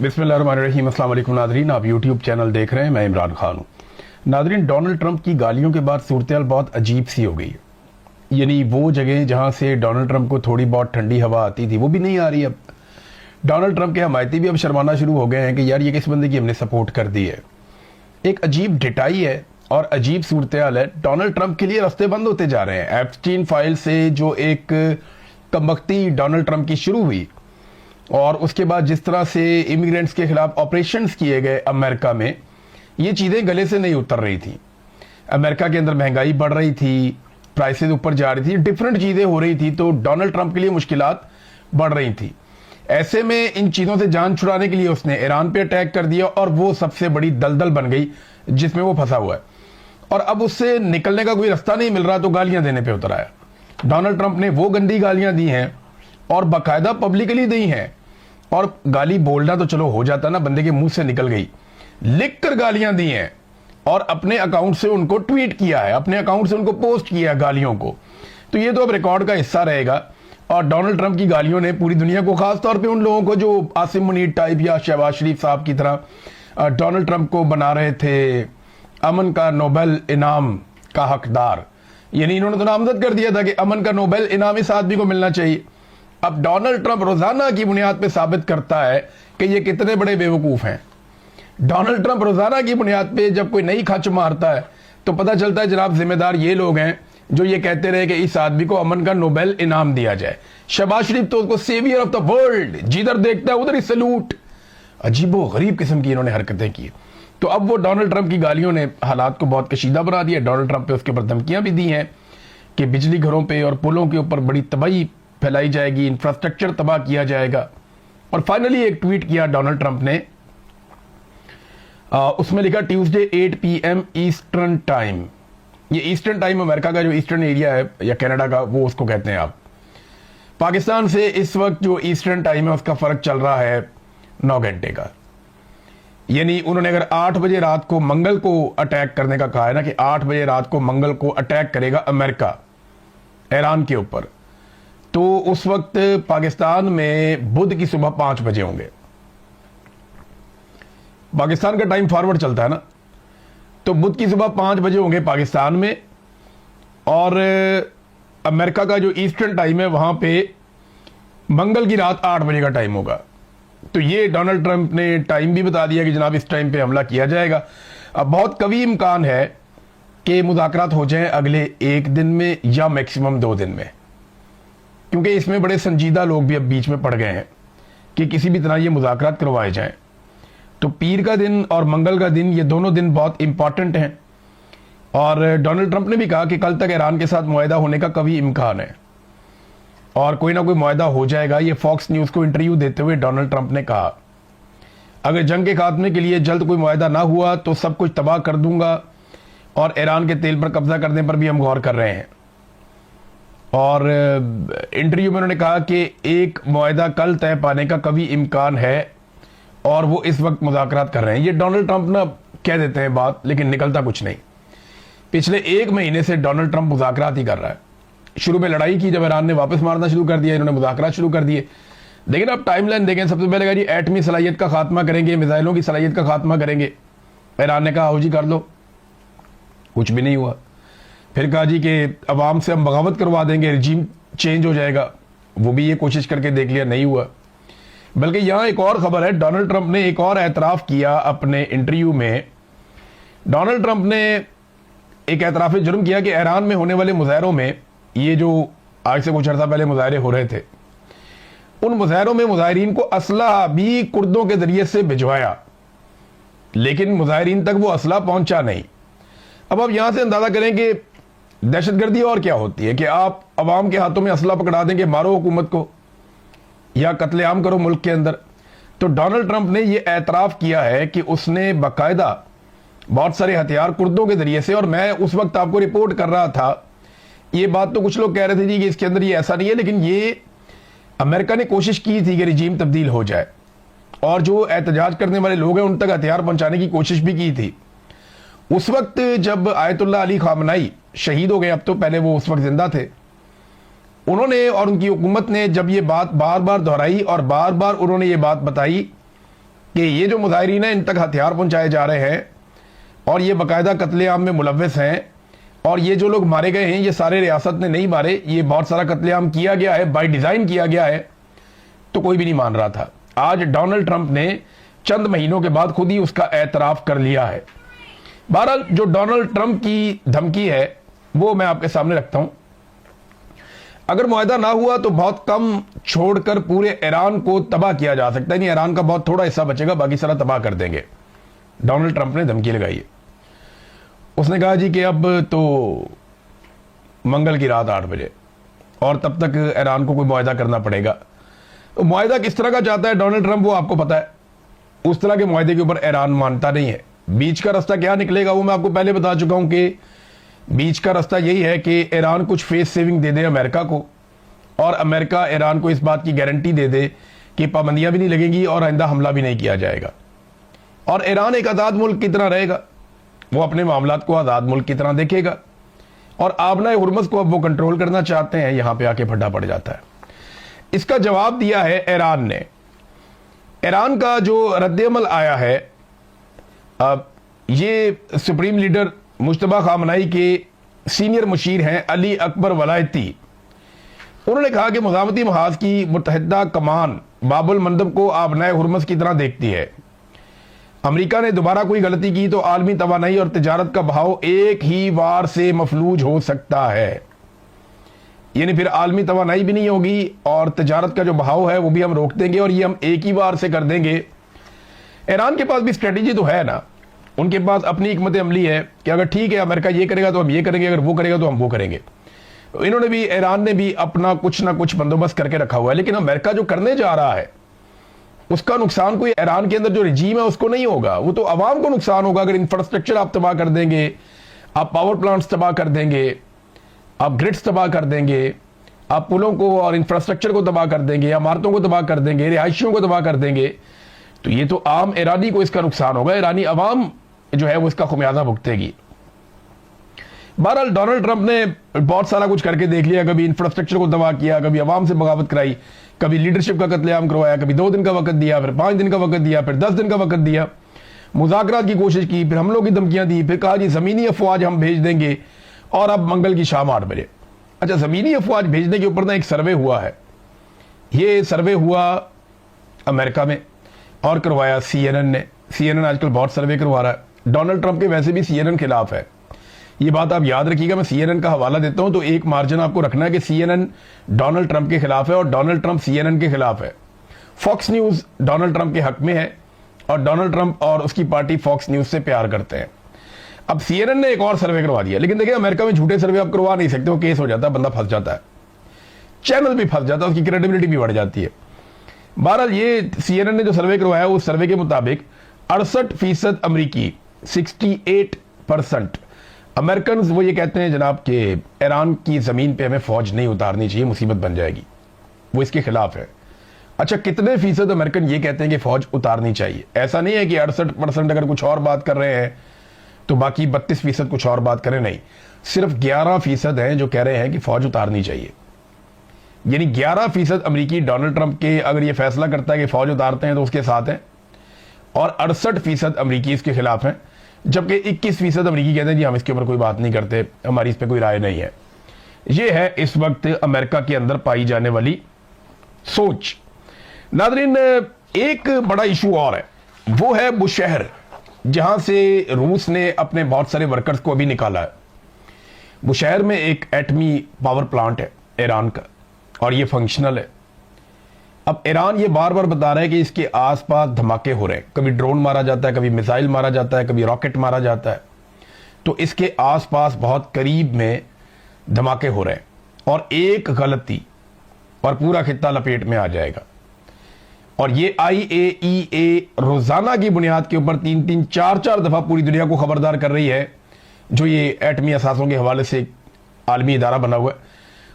बिस्मिल्लाहिर्रहमानिर्रहीम। अस्सलाम वालेकुम नादरीन, आप यूट्यूब चैनल देख रहे हैं, मैं इमरान खान हूँ। नादरीन, डोनाल्ड ट्रंप की गालियों के बाद सूरत बहुत अजीब सी हो गई। यानी वो जगह जहाँ से डोनाल्ड ट्रंप को थोड़ी बहुत ठंडी हवा आती थी वो भी नहीं आ रही। अब डोनाल्ड ट्रंप के हमायती भी अब शर्माना शुरू हो गए हैं कि यार ये किस बंदे की हमने सपोर्ट कर दी है। एक अजीब ढिटाई है और अजीब सूरत हाल है। डोनाल्ड ट्रंप के लिए रास्ते बंद होते जा रहे हैं। एप्स्टीन फाइल से जो एक कमबख्ती डोनाल्ड ट्रंप की शुरू हुई और उसके बाद जिस तरह से इमिग्रेंट्स के खिलाफ ऑपरेशंस किए गए अमेरिका में, ये चीज़ें गले से नहीं उतर रही थी। अमेरिका के अंदर महंगाई बढ़ रही थी, प्राइसेस ऊपर जा रही थी, डिफरेंट चीज़ें हो रही थी, तो डोनाल्ड ट्रंप के लिए मुश्किलात बढ़ रही थी। ऐसे में इन चीज़ों से जान छुड़ाने के लिए उसने ईरान पे अटैक कर दिया और वो सबसे बड़ी दलदल बन गई जिसमें वो फंसा हुआ है और अब उससे निकलने का कोई रास्ता नहीं मिल रहा, तो गालियां देने पे उतर आया। डोनाल्ड ट्रंप ने वो गंदी गालियां दी हैं और बाकायदा पब्लिकली दी हैं। और गाली बोलना तो चलो हो जाता ना, बंदे के मुंह से निकल गई, लिख कर गालियां दी हैं और अपने अकाउंट से उनको ट्वीट किया है, अपने अकाउंट से उनको पोस्ट किया है गालियों को। तो ये तो अब रिकॉर्ड का हिस्सा रहेगा। और डोनाल्ड ट्रंप की गालियों ने पूरी दुनिया को, खास तौर पे उन लोगों को जो आसिम मुनीर टाइप या शहबाज शरीफ साहब की तरह डोनाल्ड ट्रंप को बना रहे थे अमन का नोबेल इनाम का हकदार, यानी इन्होंने तो नामजद कर दिया था कि अमन का नोबेल इनाम इस आदमी को मिलना चाहिए। अब डोनाल्ड ट्रंप रोजाना की बुनियाद पे साबित करता है कि ये कितने बड़े बेवकूफ हैं। डोनाल्ड ट्रंप रोजाना की बुनियाद पे जब कोई नई खच मारता है तो पता चलता है जनाब जिम्मेदार ये लोग हैं जो ये कहते रहे कि इस आदमी को अमन का नोबेल इनाम दिया जाए। शहबाज शरीफ तो उसको सेवियर ऑफ द वर्ल्ड, जिधर देखता है उधर ही सैल्यूट। अजीबो गरीब किस्म की इन्होंने हरकतें की। तो अब वो डोनाल्ड ट्रंप की गालियों ने हालात को बहुत कशीदा बना दिया। डोनाल्ड ट्रंप पे उसके ऊपर धमकियां भी दी हैं कि बिजली घरों पे और पुलों के ऊपर बड़ी तबाही फैलाई जाएगी, इंफ्रास्ट्रक्चर तबाह किया जाएगा। और फाइनली एक ट्वीट किया डोनाल्ड ट्रंप ने, उसमें लिखा ट्यूसडे 8 PM ईस्टर्न टाइम। ये ईस्टर्न टाइम अमेरिका का जो ईस्टर्न एरिया है या कनाडा का, वो उसको कहते हैं आप। पाकिस्तान से इस वक्त जो ईस्टर्न टाइम है उसका फर्क चल रहा है 9 घंटे का। यानी उन्होंने अगर 8 बजे रात को मंगल को अटैक करने का कहा है ना, कि 8 बजे रात को मंगल को अटैक करेगा अमेरिका ईरान के ऊपर, तो उस वक्त पाकिस्तान में बुध की सुबह 5 बजे होंगे। पाकिस्तान का टाइम फॉरवर्ड चलता है ना, तो बुध की सुबह 5 बजे होंगे पाकिस्तान में और अमेरिका का जो ईस्टर्न टाइम है वहां पे मंगल की रात 8 बजे का टाइम होगा। तो ये डोनाल्ड ट्रंप ने टाइम भी बता दिया कि जनाब इस टाइम पे हमला किया जाएगा। अब बहुत कभी इम्कान है कि मुज़ाकरात हो जाएं अगले 1 दिन में या मैक्सिमम 2 दिन में, क्योंकि इसमें बड़े संजीदा लोग भी अब बीच में पड़ गए हैं कि किसी भी तरह ये मुज़ाकरात करवाए जाएं। तो पीर का दिन और मंगल का दिन, ये दोनों दिन बहुत इंपॉर्टेंट हैं। और डोनाल्ड ट्रंप ने भी कहा कि कल तक ईरान के साथ मुआहदा होने का कभी इम्कान है और कोई ना कोई मुआहदा हो जाएगा। ये फॉक्स न्यूज़ को इंटरव्यू देते हुए डोनाल्ड ट्रंप ने कहा, अगर जंग के खात्मे के लिए जल्द कोई मुआहदा ना हुआ तो सब कुछ तबाह कर दूंगा और ईरान के तेल पर कब्जा करने पर भी हम गौर कर रहे हैं। और इंटरव्यू में उन्होंने कहा कि एक मुआहदा कल तय पाने का कभी इम्कान है और वो इस वक्त मुज़ाकरात कर रहे हैं। ये डोनाल्ड ट्रंप ना कह देते हैं बात, लेकिन निकलता कुछ नहीं। पिछले 1 महीने से डोनाल्ड ट्रंप मुज़ाकरात ही कर रहा है। शुरू में लड़ाई की, जब ईरान ने वापस मारना शुरू कर दिया, इन्होंने मुज़ाकरात शुरू कर दिए। लेकिन अब टाइमलाइन देखें, सबसे पहले कहा जी एटमी सलाहियत का खात्मा करेंगे, मिसाइलों की सलाहियत का खात्मा करेंगे। ईरान ने कहा हो जी कर लो, कुछ भी नहीं हुआ। फिर कहा जी कि अवाम से हम बगावत करवा देंगे, रिजीम चेंज हो जाएगा, वो भी ये कोशिश करके देख लिया, नहीं हुआ। बल्कि यहां एक और खबर है, डोनाल्ड ट्रंप ने एक और एतराफ़ किया अपने इंटरव्यू में। डोनाल्ड ट्रंप ने एक एतराफ़ जुर्म किया कि ईरान में होने वाले मुजाहरों में, ये जो आज से कुछ अर्सा पहले मुजाहरे हो रहे थे, उन मुजाहरों में मुजाहिरीन को असला भी कुर्दों के जरिए से भिजवाया, लेकिन मुजाहिरीन तक वो असला पहुंचा नहीं। अब आप यहां से अंदाजा करें कि दहशतगर्दी और क्या होती है कि आप अवाम के हाथों में असला पकड़ा देंगे, मारो हुकूमत को या कत्लेआम करो मुल्क के अंदर। तो डोनाल्ड ट्रंप ने यह एतराफ़ किया है कि उसने बाकायदा बहुत सारे हथियार कुर्दों के जरिए से, और मैं उस वक्त आपको रिपोर्ट कर रहा था, ये बात तो कुछ लोग कह रहे थे जी कि इसके अंदर ये ऐसा नहीं है, लेकिन ये अमेरिका ने कोशिश की थी कि रिजीम तब्दील हो जाए और जो एहतजाज करने वाले लोग हैं उन तक हथियार पहुंचाने की कोशिश भी की थी। उस वक्त जब आयतुल्लाह अली खामनाई शहीद हो गए, अब तो पहले वो उस वक्त जिंदा थे, उन्होंने और उनकी हुकूमत ने जब ये बात बार बार दोहराई और बार बार उन्होंने ये बात बताई कि ये जो मुजाहिरीन हैं इन तक हथियार पहुंचाए जा रहे हैं और ये बाकायदा कत्लेआम में मुलव्वस हैं, और ये जो लोग मारे गए हैं ये सारे रियासत ने नहीं मारे, ये बहुत सारा कत्लेआम किया गया है, बाय डिजाइन किया गया है, तो कोई भी नहीं मान रहा था। आज डोनाल्ड ट्रंप ने चंद महीनों के बाद खुद ही उसका एतराफ कर लिया है। बहरहाल जो डोनाल्ड ट्रंप की धमकी है वो मैं आपके सामने रखता हूं। अगर मुआहदा ना हुआ तो बहुत कम छोड़कर पूरे ईरान को तबाह किया जा सकता है, नहीं ईरान का बहुत थोड़ा हिस्सा बचेगा, बाकी सारा तबाह कर देंगे। डोनाल्ड ट्रंप ने धमकी लगाई है। उसने कहा जी कि अब तो मंगल की रात 8 बजे और तब तक ईरान को कोई मुआहदा करना पड़ेगा। तो मुआहदा किस तरह का चाहता है डोनाल्ड ट्रंप वो आपको पता है। उस तरह के मुआहदे के ऊपर ईरान मानता नहीं है। बीच का रास्ता क्या निकलेगा वो मैं आपको पहले बता चुका हूं कि बीच का रास्ता यही है कि ईरान कुछ फेस सेविंग दे दे अमेरिका को, और अमेरिका ईरान को इस बात की गारंटी दे दे कि पाबंदियां भी नहीं लगेंगी और आइंदा हमला भी नहीं किया जाएगा, और ईरान एक आज़ाद मुल्क की तरह रहेगा। वो अपने मामलात को आज़ाद मुल्क की तरह देखेगा, और आबना हुर्मुज़ को अब वो कंट्रोल करना चाहते हैं। यहां पे आके फड्डा पड़ जाता है। इसका जवाब दिया है ईरान ने। ईरान का जो रद्द-ए-अमल आया है, अब ये सुप्रीम लीडर मुश्तबा खामनाई के सीनियर मुशीर हैं अली अकबर वलायती, उन्होंने कहा कि मुज़ामती महाज की मुत्तहिदा कमान बाबुल मंदब को आबनाए हुर्मुज़ की तरह देखती है। अमेरिका ने दोबारा कोई गलती की तो आलमी तवानाई और तिजारत का बहाव एक ही वार से मफलूज हो सकता है, यानी फिर आलमी तवानाई भी नहीं होगी और तिजारत का जो बहाव है वो भी हम रोक देंगे, और ये हम एक ही बार से कर देंगे। ईरान के पास भी स्ट्रेटेजी तो है ना, उनके पास अपनी हिकमत अमली है कि अगर ठीक है अमेरिका ये करेगा तो हम ये करेंगे, अगर वो करेगा तो हम वो करेंगे। तो इन्होंने भी, ईरान ने भी अपना कुछ ना कुछ बंदोबस्त करके रखा हुआ है। लेकिन अमेरिका जो करने जा रहा है उसका नुकसान कोई ईरान के अंदर जो रिजीम है उसको नहीं होगा, वो तो अवाम को नुकसान होगा। अगर इंफ्रास्ट्रक्चर आप तबाह कर देंगे, आप पावर प्लांट्स तबाह कर देंगे, आप ग्रिड्स तबाह कर देंगे, आप पुलों को और इंफ्रास्ट्रक्चर को तबाह कर देंगे, इमारतों को तबाह कर देंगे, रिहायशियों को तबाह कर देंगे, तो ये तो आम ईरानी को इसका नुकसान होगा। ईरानी अवाम जो है वो इसका खुमियाजा भुगतेगी। बहरहाल डोनाल्ड ट्रंप ने बहुत सारा कुछ करके देख लिया, कभी इंफ्रास्ट्रक्चर को तबाह किया, कभी अवाम से बगावत कराई, कभी लीडरशिप का कत्लेआम करवाया, कभी 2 दिन का वक्त दिया, फिर 5 दिन का वक्त दिया, फिर 10 दिन का वक्त दिया, मुज़ाकरात की कोशिश की, फिर हमलों की धमकियां दी, फिर कहा जी ज़मीनी अफवाज हम भेज देंगे, और अब मंगल की शाम 8 बजे। अच्छा, ज़मीनी अफवाज भेजने के ऊपर ना एक सर्वे हुआ है। ये सर्वे हुआ अमेरिका में और करवाया CNN ने। CNN आजकल बहुत सर्वे करवा रहा है। डोनाल्ड ट्रंप के वैसे भी CNN खिलाफ है, ये बात आप याद रखिएगा। मैं CNN का हवाला देता हूं तो एक मार्जिन आपको रखना है कि CNN डोनाल्ड ट्रंप के खिलाफ है और डोनाल्ड ट्रंप CNN के खिलाफ है। फॉक्स न्यूज डोनाल्ड ट्रंप के हक में है और डोनाल्ड ट्रंप और उसकी पार्टी फॉक्स न्यूज से प्यार करते हैं। अब CNN ने एक और सर्वे करवा दिया, लेकिन देखिए अमेरिका में झूठे सर्वे आप करवा नहीं सकते, वो केस हो जाता है, बंदा फंस जाता है, चैनल भी फंस जाता है, उसकी क्रेडिबिलिटी भी बढ़ जाती है। बहरहाल ये CNN ने जो सर्वे करवाया उस सर्वे के मुताबिक 68% अमरीकी, 68% अमेरिकन वो ये कहते हैं जनाब कि ईरान की जमीन पे हमें फौज नहीं उतारनी चाहिए, मुसीबत बन जाएगी, वो इसके खिलाफ है। अच्छा, कितने फीसद अमेरिकन ये कहते हैं कि फौज उतारनी चाहिए? ऐसा नहीं है कि 68% अगर कुछ और बात कर रहे हैं तो बाकी 32% कुछ और बात करें, नहीं, सिर्फ 11% हैं जो कह रहे हैं कि फौज उतारनी चाहिए। यानी 11% अमरीकी डोनाल्ड ट्रंप के अगर ये फैसला करता है कि फौज उतारते हैं तो उसके साथ हैं, और 68% अमरीकी इसके खिलाफ हैं, जबकि 21% अमरीकी कहते हैं जी हम इसके ऊपर कोई बात नहीं करते, हमारी इस पर कोई राय नहीं है। यह है इस वक्त अमेरिका के अंदर पाई जाने वाली सोच। नाज़रीन, एक बड़ा इशू और है, वो है बुशहर, जहां से रूस ने अपने बहुत सारे वर्कर्स को अभी निकाला है। बुशहर में एक एटमी पावर प्लांट है ईरान का और ये फंक्शनल है। अब ईरान ये बार बार बता रहा है कि इसके आसपास धमाके हो रहे हैं, कभी ड्रोन मारा जाता है, कभी मिसाइल मारा जाता है, कभी रॉकेट मारा जाता है, तो इसके आसपास बहुत करीब में धमाके हो रहे हैं, और एक गलती और पूरा खित्ता लपेट में आ जाएगा। और ये IAEA रोजाना की बुनियाद के ऊपर 3-3, 4-4 दफा पूरी दुनिया को खबरदार कर रही है। जो ये एटमी असासों के हवाले से आलमी इदारा बना हुआ है,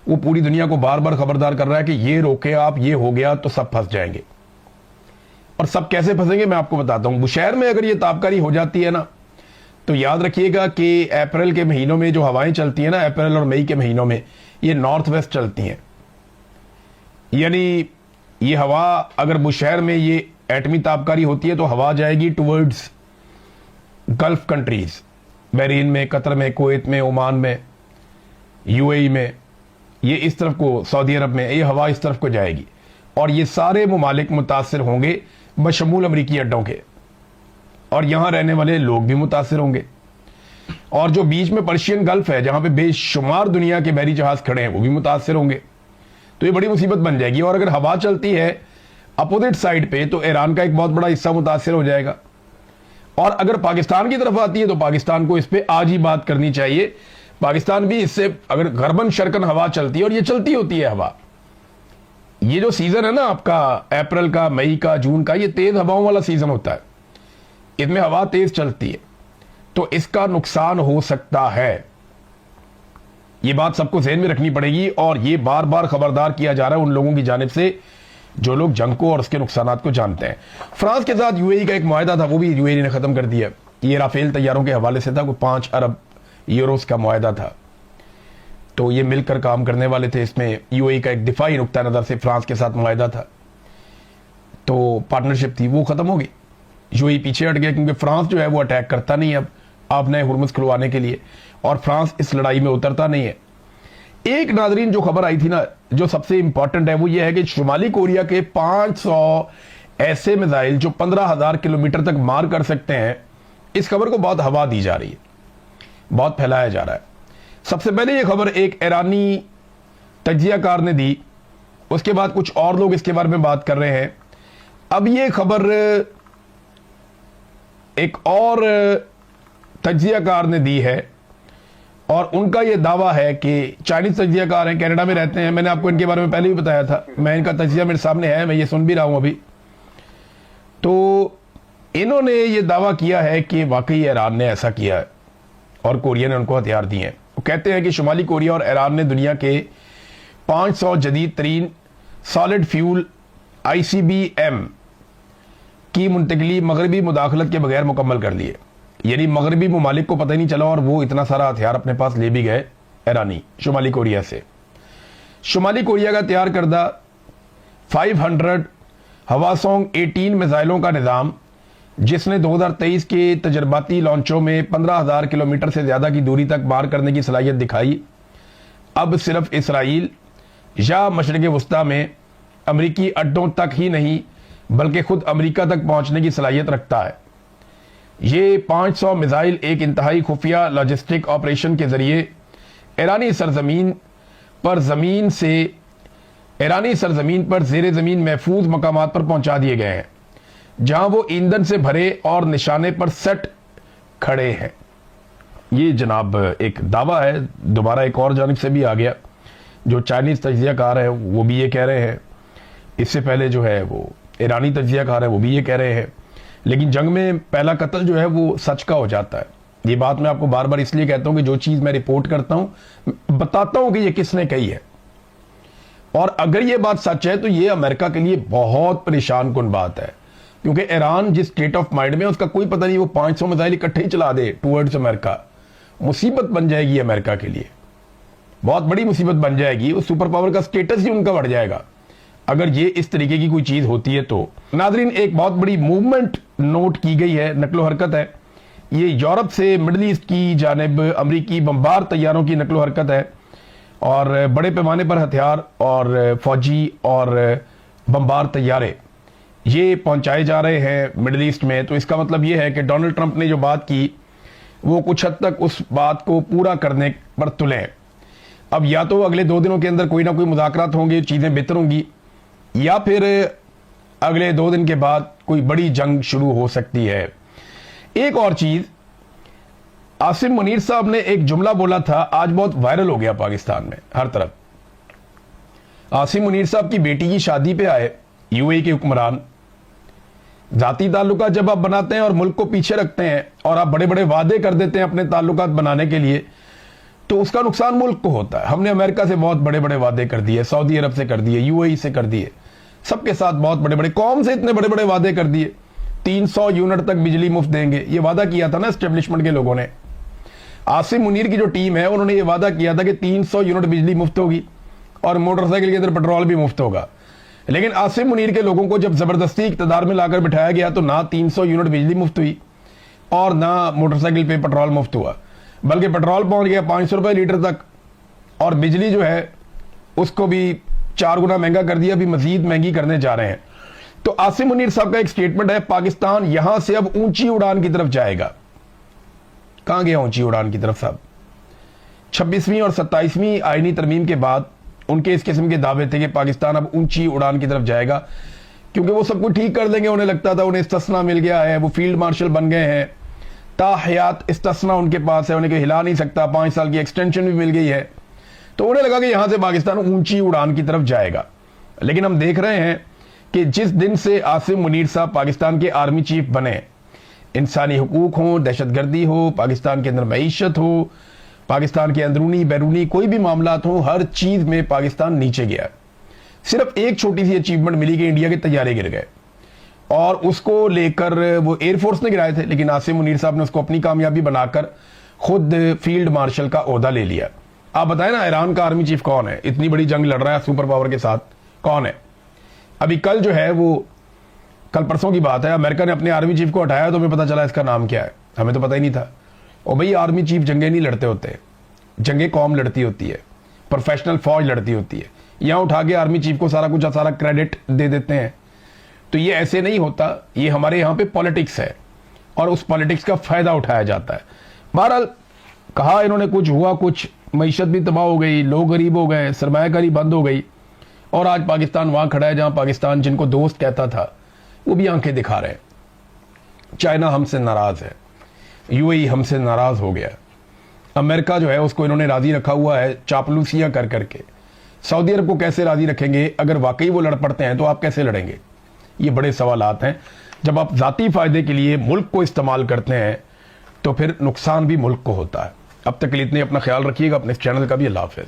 वो पूरी दुनिया को बार बार खबरदार कर रहा है कि ये रोके आप, ये हो गया तो सब फंस जाएंगे। और सब कैसे फंसेंगे मैं आपको बताता हूं। बुशहर में अगर ये ताबकारी हो जाती है ना, तो याद रखिएगा कि अप्रैल के महीनों में जो हवाएं चलती हैं ना, अप्रैल और मई के महीनों में, ये नॉर्थ वेस्ट चलती हैं। यानी ये हवा अगर बुशहर में ये एटमी ताबकारी होती है तो हवा जाएगी टुवर्ड्स गल्फ कंट्रीज, बहरीन में, कतर में, कुवैत में, ओमान में, यूएई में, ये इस तरफ को, सऊदी अरब में, ये हवा इस तरफ को जाएगी और ये सारे ममालिक मुतासिर होंगे बशमूल अमरीकी अड्डों के, और यहां रहने वाले लोग भी मुतासिर होंगे। और जो बीच में पर्शियन गल्फ है जहां पे बेशुमार दुनिया के बहरी जहाज खड़े हैं वो भी मुतासिर होंगे। तो ये बड़ी मुसीबत बन जाएगी। और अगर हवा चलती है अपोजिट साइड पे तो ईरान का एक बहुत बड़ा हिस्सा मुतासिर हो जाएगा। और अगर पाकिस्तान की तरफ आती है तो पाकिस्तान को इस पे आज ही बात करनी चाहिए। पाकिस्तान भी इससे, अगर गरबन शरकन हवा चलती है, और ये चलती होती है हवा, ये जो सीजन है ना आपका अप्रैल का, मई का, जून का, ये तेज हवाओं वाला सीजन होता है, इसमें हवा तेज चलती है, तो इसका नुकसान हो सकता है। ये बात सबको ज़हन में रखनी पड़ेगी और ये बार बार खबरदार किया जा रहा है उन लोगों की जानिब से जो लोग जंग को और उसके नुकसानात को जानते हैं। फ्रांस के साथ यूएई का एक मुआहदा था, वो भी यूएई ने खत्म कर दिया। ये राफेल तैयारों के हवाले से था, कोई 5 अरब यूरोस का मुआहदा था, तो ये मिलकर काम करने वाले थे। इसमें यूएई का एक दिफाई नुक्ता नज़र से फ्रांस के साथ मुआहदा था, तो पार्टनरशिप थी, वो खत्म हो गई। यूएई पीछे हट गया क्योंकि फ्रांस जो है वो अटैक करता नहीं अब आपने हुर्मुज़ खुलवाने के लिए, और फ्रांस इस लड़ाई में उतरता नहीं है। एक नाजरीन जो खबर आई थी ना, जो सबसे इंपॉर्टेंट है, वो ये है कि शुमाली कोरिया के 500 ऐसे मिसाइल जो 15,000 किलोमीटर तक मार कर सकते हैं, इस खबर को बहुत हवा दी जा रही है, बहुत फैलाया जा रहा है। सबसे पहले ये खबर एक ईरानी तज्जियाकार ने दी, उसके बाद कुछ और लोग इसके बारे में बात कर रहे हैं। अब ये खबर एक और तज्जियाकार ने दी है और उनका यह दावा है कि चाइनीज तज्जियाकार हैं, कनाडा में रहते हैं। मैंने आपको इनके बारे में पहले भी बताया था, मैं इनका तज्जिया मेरे सामने है, मैं ये सुन भी रहा हूं अभी। तो इन्होंने ये दावा किया है कि वाकई ईरान ने ऐसा किया है और कोरिया ने उनको हथियार दिए हैं। वो कहते हैं कि शुमाली कोरिया और ईरान ने दुनिया के 500 जदीद तरीन सॉलिड फ्यूल ICBM की मुंतकली मगरबी मुदाखलत के बगैर मुकम्मल कर लिए। यानी मगरबी ममालिक को पता ही नहीं चला और वो इतना सारा हथियार अपने पास ले भी गए ईरानी शुमाली कोरिया से। शुमाली कोरिया का तैयार करदा 500 हवासोंग 18 मिसाइलों का निज़ाम, जिसने 2023 के तजर्बाती लॉन्चों में 15,000 किलोमीटर से ज़्यादा की दूरी तक मार करने की सलाहियत दिखाई, अब सिर्फ इसराइल या मशरिक़ वस्ता में अमरीकी अड्डों तक ही नहीं बल्कि खुद अमरीका तक पहुंचने की सलाहियत रखता है। ये 500 मिसाइल एक इंतहाई खुफिया लॉजिस्टिक ऑपरेशन के जरिए ईरानी सरजमीन पर ज़ेरे ज़मीन महफूज मकामात पर पहुंचा दिए गए हैं, जहां वो ईंधन से भरे और निशाने पर सेट खड़े हैं। ये जनाब एक दावा है, दोबारा एक और जानिब से भी आ गया। जो चाइनीज तज्जियाकार है वो भी ये कह रहे हैं, इससे पहले जो है वो ईरानी तज्जियाकार है वो भी ये कह रहे हैं। लेकिन जंग में पहला कत्ल जो है वो सच का हो जाता है। ये बात मैं आपको बार बार इसलिए कहता हूं कि जो चीज मैं रिपोर्ट करता हूं बताता हूं कि ये किसने कही है, और अगर ये बात सच है तो ये अमेरिका के लिए बहुत परेशान कुन बात है, क्योंकि ईरान जिस स्टेट ऑफ माइंड में, उसका कोई पता नहीं, वो 500 मिसाइल इकट्ठे ही चला दे टूवर्ड्स अमेरिका, मुसीबत बन जाएगी अमेरिका के लिए, बहुत बड़ी मुसीबत बन जाएगी। उस सुपर पावर का स्टेटस ही उनका बढ़ जाएगा अगर ये इस तरीके की कोई चीज होती है। तो नाजरीन, एक बहुत बड़ी मूवमेंट नोट की गई है, नकलो हरकत है। ये यूरोप से मिडल ईस्ट की जानिब अमरीकी बमबार तैयारों की नकलो हरकत है और बड़े पैमाने पर हथियार और फौजी और बमबार तैयारे ये पहुंचाए जा रहे हैं मिडल ईस्ट में। तो इसका मतलब ये है कि डोनाल्ड ट्रंप ने जो बात की वो कुछ हद तक उस बात को पूरा करने पर तुले हैं। अब या तो अगले 2 दिनों के अंदर कोई ना कोई मुज़ाकरात होंगे, चीज़ें बेहतर होंगी, या फिर अगले 2 दिन के बाद कोई बड़ी जंग शुरू हो सकती है। एक और चीज, आसिम मुनीर साहब ने एक जुमला बोला था, आज बहुत वायरल हो गया पाकिस्तान में हर तरफ। आसिम मुनीर साहब की बेटी की शादी पे आए यूएई के हुक्मरान। जाती ताल्लुकात जब आप बनाते हैं और मुल्क को पीछे रखते हैं और आप बड़े बड़े वादे कर देते हैं अपने ताल्लुकात बनाने के लिए, तो उसका नुकसान मुल्क को होता है। हमने अमेरिका से बहुत बड़े बड़े वादे कर दिए, सऊदी अरब से कर दिए, यूएई से कर दिए, सबके साथ बहुत बड़े बड़े, कौम से इतने बड़े बड़े वादे कर दिए। 300 यूनिट तक बिजली मुफ्त देंगे, ये वादा किया था ना एस्टेब्लिशमेंट के लोगों ने। आसिम मुनीर की जो टीम है उन्होंने ये वादा किया था कि 300 यूनिट बिजली मुफ्त होगी और मोटरसाइकिल के अंदर पेट्रोल भी मुफ्त होगा। लेकिन आसिम मुनीर के लोगों को जब जबरदस्ती इक़्तिदार में लाकर बिठाया गया तो ना 300 यूनिट बिजली मुफ्त हुई और ना मोटरसाइकिल पे पेट्रोल मुफ्त हुआ, बल्कि पेट्रोल पहुंच गया 500 रुपए लीटर तक और बिजली जो है उसको भी 4 गुना महंगा कर दिया, अभी मजीद महंगी करने जा रहे हैं। तो आसिम मुनीर साहब का एक स्टेटमेंट है, पाकिस्तान यहां से अब ऊंची उड़ान की तरफ जाएगा। कहां गया ऊंची उड़ान की तरफ साहब? 26वीं और 27वीं आईनी तरमीम के बाद उनके इस किस्म के दावे थे कि पाकिस्तान अब ऊंची उड़ान की तरफ जाएगा, क्योंकि वो सब कुछ ठीक कर देंगे। उन्हें लगता था उन्हें इस्तिस्ना मिल गया है, वो फील्ड मार्शल बन गए हैं, ताहयात इस्तिस्ना उनके पास है, उन्हें कोई हिला नहीं सकता, 5 साल की एक्सटेंशन भी मिल गई है। तो उन्हें लगा कि यहां से पाकिस्तान ऊंची उड़ान की तरफ जाएगा। लेकिन हम देख रहे हैं कि जिस दिन से आसिम मुनीर साहब पाकिस्तान के आर्मी चीफ बने, इंसानी हुकूक हो, दहशतगर्दी हो, पाकिस्तान के अंदर मईशत हो, पाकिस्तान के अंदरूनी बैरूनी कोई भी मामलात हो, हर चीज में पाकिस्तान नीचे गया। सिर्फ एक छोटी सी अचीवमेंट मिली कि इंडिया के तैयारे गिर गए और उसको लेकर वो एयरफोर्स ने गिराए थे, लेकिन आसिम मुनीर साहब ने उसको अपनी कामयाबी बनाकर खुद फील्ड मार्शल का ओहदा ले लिया। आप बताएं ना, ईरान का आर्मी चीफ कौन है? इतनी बड़ी जंग लड़ रहा है सुपर पावर के साथ, कौन है? अभी कल जो है वो, कल परसों की बात है, अमेरिका ने अपने आर्मी चीफ को हटाया तो हमें पता चला इसका नाम क्या है। हमें तो पता ही नहीं था। और भाई आर्मी चीफ जंगे नहीं लड़ते होते, जंगे कौम लड़ती होती है, प्रोफेशनल फौज लड़ती होती है। यहां उठा के आर्मी चीफ को सारा कुछ सारा क्रेडिट दे देते हैं, तो ये ऐसे नहीं होता। ये हमारे यहां पे पॉलिटिक्स है और उस पॉलिटिक्स का फायदा उठाया जाता है। बहरहाल कहा इन्होंने कुछ, हुआ कुछ, मईशत भी तबाह हो गई, लोग गरीब हो गए, सरमायाकारी बंद हो गई और आज पाकिस्तान वहां खड़ा है जहां पाकिस्तान जिनको दोस्त कहता था वो भी आंखें दिखा रहे हैं। चाइना हमसे नाराज है, यूएई हमसे नाराज हो गया, अमेरिका जो है उसको इन्होंने राजी रखा हुआ है चापलूसियां कर करके। सऊदी अरब को कैसे राजी रखेंगे? अगर वाकई वो लड़ पड़ते हैं तो आप कैसे लड़ेंगे? ये बड़े सवालात हैं। जब आप जाती फायदे के लिए मुल्क को इस्तेमाल करते हैं तो फिर नुकसान भी मुल्क को होता है। अब तक के लिए इतने, अपना ख्याल रखिएगा, अपने इस चैनल का भी। अल्लाह हाफ़िज़।